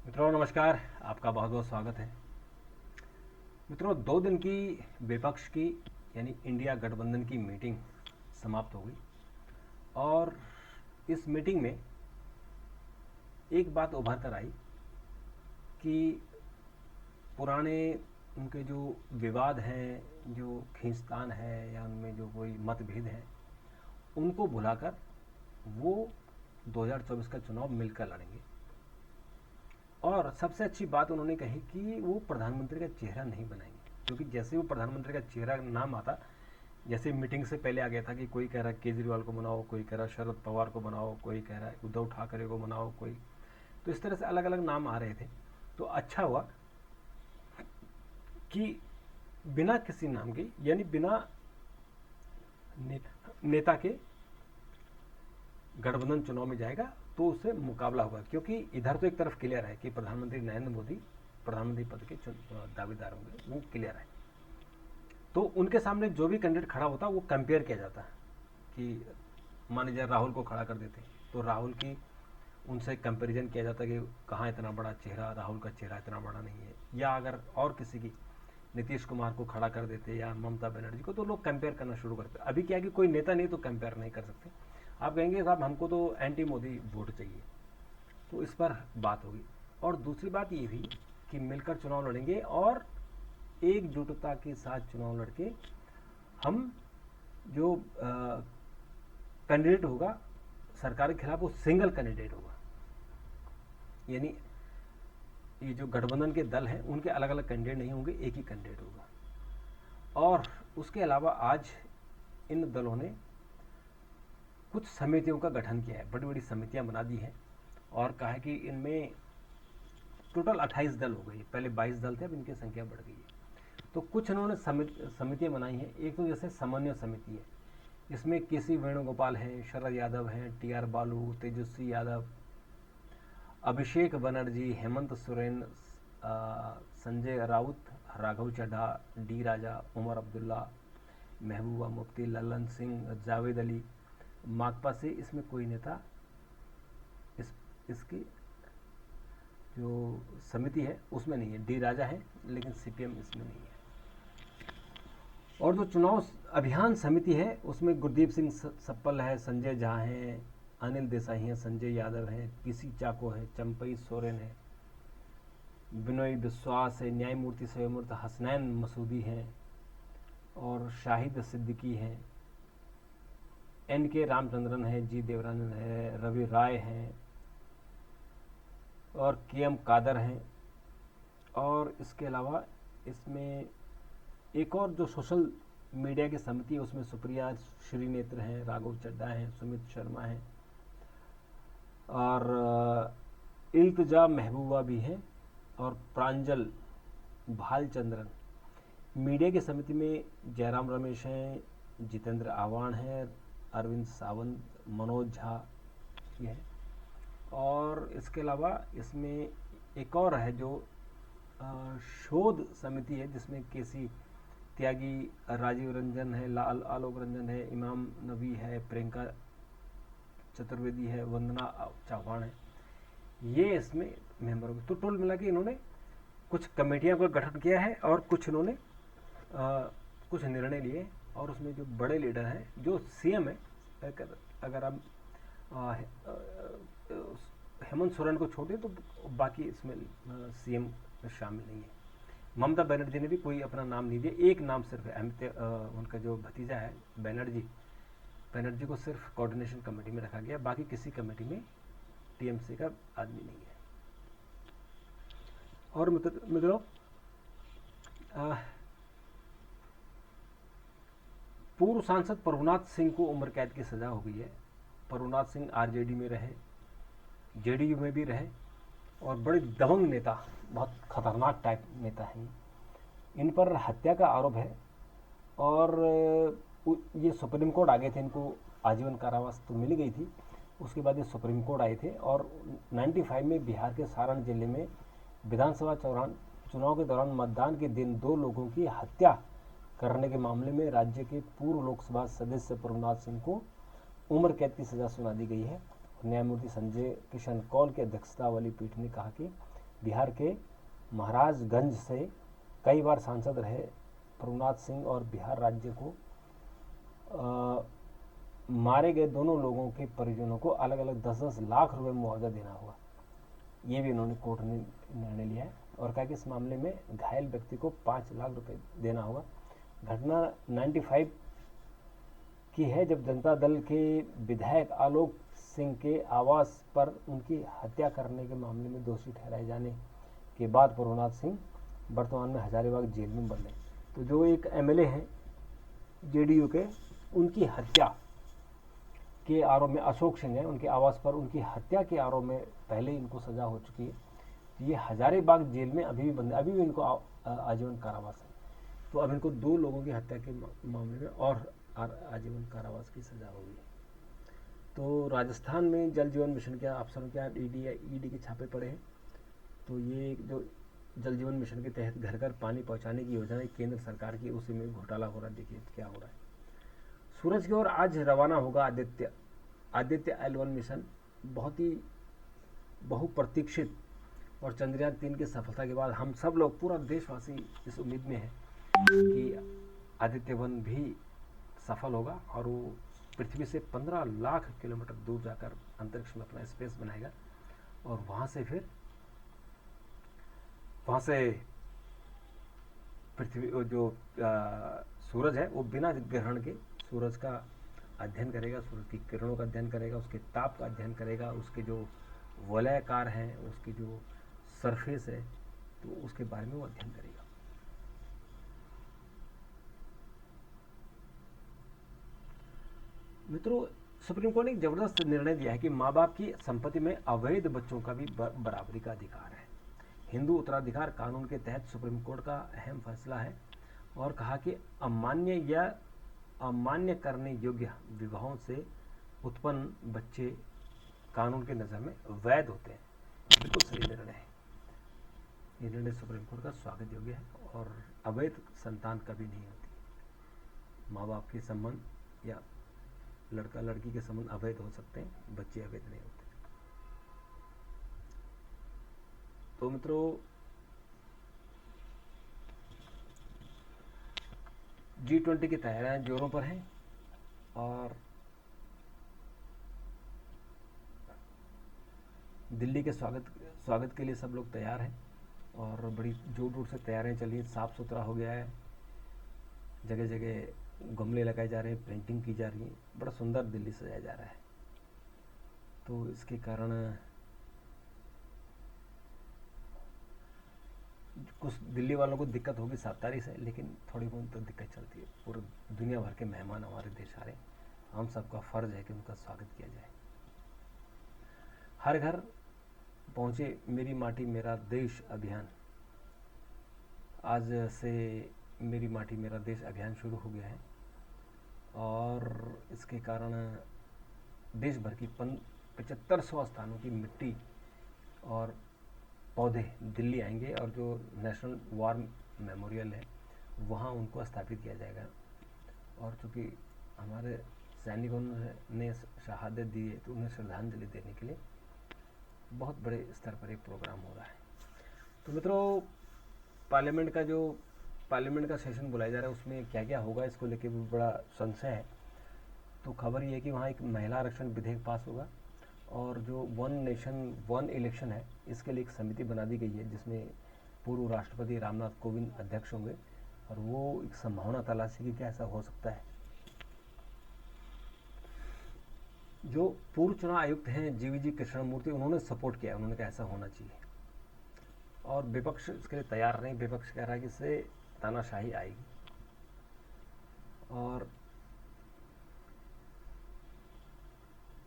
मित्रों नमस्कार। आपका बहुत बहुत स्वागत है। मित्रों 2 दिन की विपक्ष की यानी इंडिया गठबंधन की मीटिंग समाप्त हो गई और इस मीटिंग में एक बात उभर कर आई कि पुराने उनके जो विवाद हैं, जो खींचतान है या उनमें जो कोई मतभेद है, उनको भुलाकर वो 2024 का चुनाव मिलकर लड़ेंगे। और सबसे अच्छी बात उन्होंने कही कि वो प्रधानमंत्री का चेहरा नहीं बनाएंगे, क्योंकि जैसे वो प्रधानमंत्री का चेहरा नाम आता, जैसे मीटिंग से पहले आ गया था कि कोई कह रहा है केजरीवाल को बनाओ, कोई कह रहा है शरद पवार को बनाओ, कोई कह रहा है उद्धव ठाकरे को बनाओ, कोई तो इस तरह से अलग अलग नाम आ रहे थे। तो अच्छा हुआ कि बिना किसी नाम के यानी बिना नेता के गठबंधन चुनाव में जाएगा तो उससे मुकाबला होगा, क्योंकि इधर तो एक तरफ क्लियर है कि प्रधानमंत्री नरेंद्र मोदी प्रधानमंत्री पद के दावेदार होंगे, वो क्लियर है। तो उनके सामने जो भी कैंडिडेट खड़ा होता वो कंपेयर किया जाता है कि मान लीजिए राहुल को खड़ा कर देते तो राहुल की उनसे कंपैरिजन किया जाता है कि कहाँ इतना बड़ा चेहरा, राहुल का चेहरा इतना बड़ा नहीं है। या अगर और किसी की नीतीश कुमार को खड़ा कर देते या ममता बनर्जी को, तो लोग कंपेयर करना शुरू करते। अभी क्या है कि कोई नेता नहीं तो कंपेयर नहीं कर सकते। आप कहेंगे साहब हमको तो एंटी मोदी वोट चाहिए, तो इस पर बात होगी। और दूसरी बात ये भी कि मिलकर चुनाव लड़ेंगे और एकजुटता के साथ चुनाव लड़के हम जो कैंडिडेट होगा सरकार के खिलाफ वो सिंगल कैंडिडेट होगा, यानी ये जो गठबंधन के दल हैं उनके अलग अलग कैंडिडेट नहीं होंगे, एक ही कैंडिडेट होगा। और उसके अलावा आज इन दलों ने कुछ समितियों का गठन किया है, बड़ी बड़ी समितियां बना दी हैं और कहा है कि इनमें टोटल 28 दल हो गई। पहले 22 दल थे, अब इनकी संख्या बढ़ गई है। तो कुछ इन्होंने समितियां बनाई हैं। एक तो जैसे समन्वय समिति है, इसमें केसी वेणुगोपाल हैं, शरद यादव हैं, टी आर बालू, तेजस्वी यादव, अभिषेक बनर्जी, हेमंत सोरेन, संजय राउत, राघव चड्ढा, डी राजा, उमर अब्दुल्ला, महबूबा मुफ्ती, लल्लन सिंह, जावेद अली। माकपा से इसमें कोई नेता इसकी जो समिति है उसमें नहीं है, डी राजा है, लेकिन सीपीएम इसमें नहीं है। और जो चुनाव अभियान समिति है उसमें गुरदीप सिंह सप्पल है, संजय झा हैं, अनिल देसाई हैं, संजय यादव हैं, पीसी चाको है, चंपई सोरेन है, बिनोय विश्वास है, न्यायमूर्ति सैयमूर्ति हसनैन मसूदी हैं और शाहिद सिद्दीकी हैं, एन के रामचंद्रन है, जी देवरानंद है, रवि राय हैं और के एम कादर हैं। और इसके अलावा इसमें एक और जो सोशल मीडिया की समिति है उसमें सुप्रिया श्रीनेत्र हैं, राघव चड्ढा हैं, सुमित शर्मा हैं और इल्तजा महबूबा भी हैं और प्रांजल भालचंद्रन। मीडिया की समिति में जयराम रमेश हैं, जितेंद्र आह्वान हैं, अरविंद सावंत, मनोज झा ये है। और इसके अलावा इसमें एक और है जो शोध समिति है, जिसमें केसी त्यागी, राजीव रंजन है, लाल आलोक रंजन है, इमाम नबी है, प्रियंका चतुर्वेदी है, वंदना चौहान है, ये इसमें मेंबर होंगे। तो टोल मिला के इन्होंने कुछ कमेटियों का गठन किया है और कुछ इन्होंने कुछ निर्णय लिए। और उसमें जो बड़े लीडर हैं, जो सीएम है, अगर हम हेमंत सोरेन को छोड़े तो बाकी इसमें सीएम शामिल नहीं है। ममता बनर्जी ने भी कोई अपना नाम नहीं दिया, एक नाम सिर्फ है, उनका जो भतीजा है बनर्जी को सिर्फ कोऑर्डिनेशन कमेटी में रखा गया, बाकी किसी कमेटी में टीएमसी का आदमी नहीं है। और मित्रों पूर्व सांसद प्रभुनाथ सिंह को उम्र कैद की सजा हो गई है। प्रभुनाथ सिंह आरजेडी में रहे, जेडीयू में भी रहे और बड़े दबंग नेता, बहुत खतरनाक टाइप नेता हैं। इन पर हत्या का आरोप है और ये सुप्रीम कोर्ट आ गए थे, इनको आजीवन कारावास तो मिल गई थी, उसके बाद ये सुप्रीम कोर्ट आए थे। और 95 में बिहार के सारण जिले में विधानसभा चुनाव के दौरान मतदान के दिन 2 लोगों की हत्या करने के मामले में राज्य के पूर्व लोकसभा सदस्य प्रभुनाथ सिंह को उम्र कैद की सजा सुना दी गई है। न्यायमूर्ति संजय किशन कौल की अध्यक्षता वाली पीठ ने कहा कि बिहार के महाराजगंज से कई बार सांसद रहे प्रभुनाथ सिंह और बिहार राज्य को मारे गए दोनों लोगों के परिजनों को अलग अलग 10-10 लाख रुपए मुआवजा देना होगा। ये भी उन्होंने कोर्ट ने निर्णय लिया है और कहा कि इस मामले में घायल व्यक्ति को 5 लाख रुपए देना होगा। घटना 95 की है जब जनता दल के विधायक आलोक सिंह के आवास पर उनकी हत्या करने के मामले में दोषी ठहराए जाने के बाद प्रभुनाथ सिंह वर्तमान में हजारीबाग जेल में बंद है। तो जो एक एमएलए हैं जेडीयू के, उनकी हत्या के आरोप में, अशोक सिंह है, उनके आवास पर उनकी हत्या के आरोप में पहले ही इनको सजा हो चुकी है। ये हजारीबाग जेल में अभी भी बंद है, अभी भी इनको आजीवन कारावास है। तो अब इनको 2 लोगों की हत्या के मामले में और आजीवन कारावास की सजा होगी। तो राजस्थान में जल जीवन मिशन के अफसरों के ईडी के छापे पड़े हैं। तो ये जो जल जीवन मिशन के तहत घर घर पानी पहुंचाने की योजना है केंद्र सरकार की, उसी में घोटाला हो रहा है। देखिए क्या हो रहा है। सूरज की ओर आज रवाना होगा आदित्य L1 मिशन, बहुत ही बहुप्रतीक्षित। और चंद्रयान 3 की सफलता के बाद हम सब लोग, पूरा देशवासी इस उम्मीद में है कि आदित्य-1 भी सफल होगा और वो पृथ्वी से 15 लाख किलोमीटर दूर जाकर अंतरिक्ष में अपना स्पेस बनाएगा और वहाँ से पृथ्वी जो सूरज है वो बिना ग्रहण के सूरज का अध्ययन करेगा, सूरज की किरणों का अध्ययन करेगा, उसके ताप का अध्ययन करेगा, उसके जो वलयाकार हैं, उसकी जो सरफेस है, तो उसके बारे में वो अध्ययन करेगा। मित्रों, सुप्रीम कोर्ट ने एक जबरदस्त निर्णय दिया है कि माँ बाप की संपत्ति में अवैध बच्चों का भी बराबरी का अधिकार है। हिंदू उत्तराधिकार कानून के तहत सुप्रीम कोर्ट का अहम फैसला है और कहा कि अमान्य या अमान्य करने योग्य विवाहों से उत्पन्न बच्चे कानून के नज़र में वैध होते हैं। बिल्कुल सही निर्णय है। ये निर्णय सुप्रीम कोर्ट का स्वागत योग्य है और अवैध संतान कभी नहीं होती। माँ बाप के संबंध या लड़का लड़की के संबंध अवैध हो सकते हैं, बच्चे अवैध नहीं होते। तो मित्रों, G20 की तैयारियां जोरों पर हैं और दिल्ली के स्वागत के लिए सब लोग तैयार हैं और बड़ी जोर शोर से तैयारियां चल रही हैं। साफ़ सुथरा हो गया है, जगह जगह गमले लगाए जा रहे हैं, पेंटिंग की जा रही है, बड़ा सुंदर दिल्ली सजाया जा रहा है। तो इसके कारण कुछ दिल्ली वालों को दिक्कत होगी 7 तारीख से, लेकिन थोड़ी बहुत तो दिक्कत चलती है। पूरे दुनिया भर के मेहमान हमारे देश आ रहे हैं, हम सबका फ़र्ज है कि उनका स्वागत किया जाए। हर घर पहुँचे मेरी माटी मेरा देश अभियान। आज से मेरी माटी मेरा देश अभियान शुरू हो गया है और इसके कारण देश भर की 7500 स्थानों की मिट्टी और पौधे दिल्ली आएंगे और जो नेशनल वार मेमोरियल है वहाँ उनको स्थापित किया जाएगा। और चूँकि हमारे सैनिकों ने शहादत दी है तो उन्हें श्रद्धांजलि देने के लिए बहुत बड़े स्तर पर एक प्रोग्राम हो रहा है। तो मित्रों, पार्लियामेंट का सेशन बुलाया जा रहा है, उसमें क्या क्या होगा इसको लेके भी बड़ा संशय है। तो खबर ये है कि वहाँ एक महिला आरक्षण विधेयक पास होगा और जो 1 नेशन 1 इलेक्शन है, इसके लिए एक समिति बना दी गई है जिसमें पूर्व राष्ट्रपति रामनाथ कोविंद अध्यक्ष होंगे और वो एक संभावना तलाशी कि क्या ऐसा हो सकता है। जो पूर्व चुनाव आयुक्त हैं जीवीजी कृष्णमूर्ति, उन्होंने सपोर्ट किया, उन्होंने कहा ऐसा होना चाहिए और विपक्ष इसके लिए तैयार नहीं। विपक्ष कह रहा है कि इससे तानाशाही आएगी। और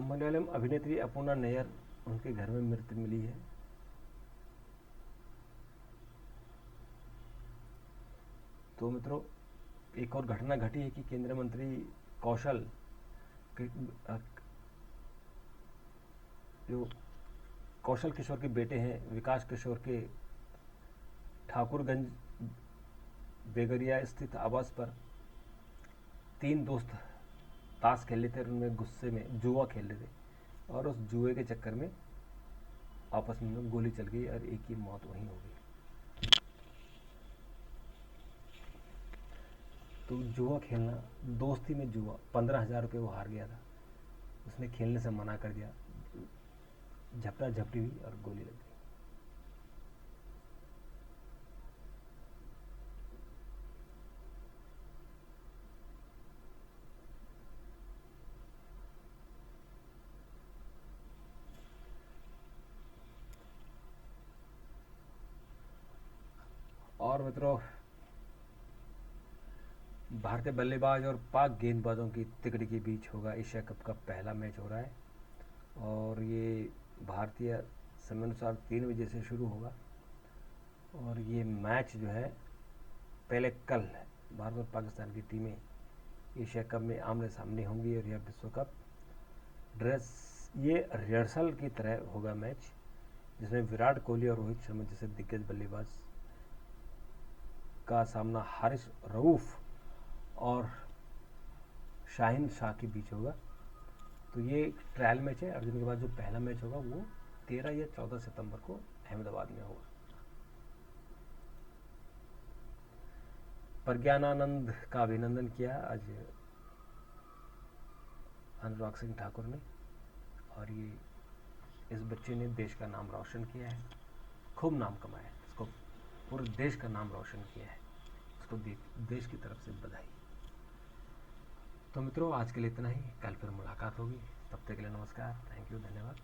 मलयालम अभिनेत्री अपूर्णा नैयर, उनके घर में मृत मिली है। तो मित्रों, एक और घटना घटी है कि केंद्रीय मंत्री कौशल किशोर के बेटे हैं विकास किशोर के ठाकुरगंज बेगरिया स्थित आवास पर 3 दोस्त ताश खेल रहे थे और उनमें गुस्से में जुआ खेल रहे थे और उस जुए के चक्कर में आपस में गोली चल गई और एक की मौत वहीं हो गई। तो जुआ खेलना, दोस्ती में जुआ, 15,000 रुपये वो हार गया था, उसने खेलने से मना कर दिया, झपटा झपटी हुई और गोली लग गई। और मित्रों, भारतीय बल्लेबाज और पाक गेंदबाजों की तिकड़ी के बीच होगा एशिया कप का पहला मैच हो रहा है, और ये भारतीय समय अनुसार 3 बजे से शुरू होगा। और ये मैच जो है पहले कल भारत और पाकिस्तान की टीमें एशिया कप में आमने सामने होंगी, और यह विश्व कप ये रिहर्सल की तरह होगा मैच, जिसमें विराट कोहली और रोहित शर्मा जैसे दिग्गज बल्लेबाज का सामना हारिस रऊफ और शाहिन शाह के बीच होगा। तो ये एक ट्रायल मैच है, और जिनके बाद जो पहला मैच होगा वो 13 या 14 सितंबर को अहमदाबाद में होगा। प्रज्ञानानंद का अभिनंदन किया आज अनुराग सिंह ठाकुर ने, और ये इस बच्चे ने देश का नाम रोशन किया है, खूब नाम कमाया है, इसको पूरे देश का नाम रोशन किया है, उसको देश की तरफ से बधाई। तो मित्रों, आज के लिए इतना ही, कल फिर मुलाकात होगी, तब तक के लिए नमस्कार, थैंक यू, धन्यवाद।